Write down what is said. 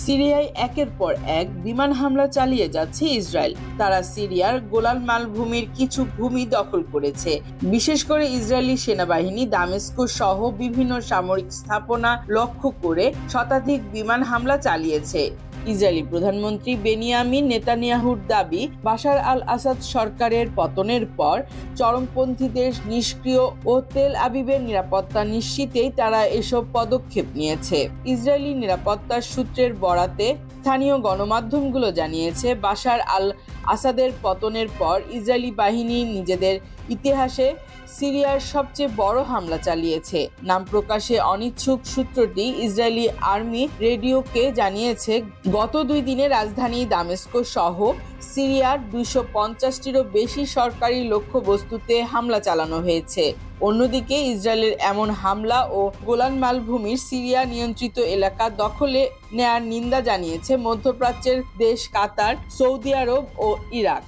সিরিয়ায় একের পর এক বিমান হামলা চালিয়ে যাচ্ছে ইসরায়েল। তারা সিরিয়ার গোলান মালভূমির কিছু ভূমি দখল করেছে। বিশেষ করে ইসরায়েলি সেনাবাহিনী দামেস্ক সহ বিভিন্ন সামরিক স্থাপনা লক্ষ্য করে শতাধিক বিমান হামলা চালিয়েছে। ইসরায়েলি প্রধানমন্ত্রী বেনিয়ামিন নেতানিয়াহুর দাবি, বাশার আল আসাদ সরকারের পতনের পর চরমপন্থীদের নিষ্ক্রিয় ও তেল আবিবের নিরাপত্তা নিশ্চিতেই তারা এসব পদক্ষেপ নিয়েছে। ইসরায়েলি নিরাপত্তা সূত্রের বরাতে স্থানীয় গণমাধ্যমগুলো জানিয়েছে, বাশার আল আসাদের পতনের পর ইসরায়েলি বাহিনী নিজেদের ইতিহাসে সিরিয়ার সবচেয়ে বড় হামলা চালিয়েছে। নাম প্রকাশে অনিচ্ছুক সূত্রটি ইসরায়েলি আর্মি রেডিওকে জানিয়েছে, গত 2 দিনে রাজধানী দামেস্ক সহ সিরিয়ার 250টিরও বেশি সরকারি লক্ষ্যবস্তুতে হামলা চালানো হয়েছে। অন্যদিকে ইসরায়েলের এমন হামলা ও গোলান মালভূমির সিরিয়া নিয়ন্ত্রিত এলাকা দখলে নেয়ার নিন্দা জানিয়েছে মধ্যপ্রাচ্যের দেশ কাতার, সৌদি আরব ও ইরাক।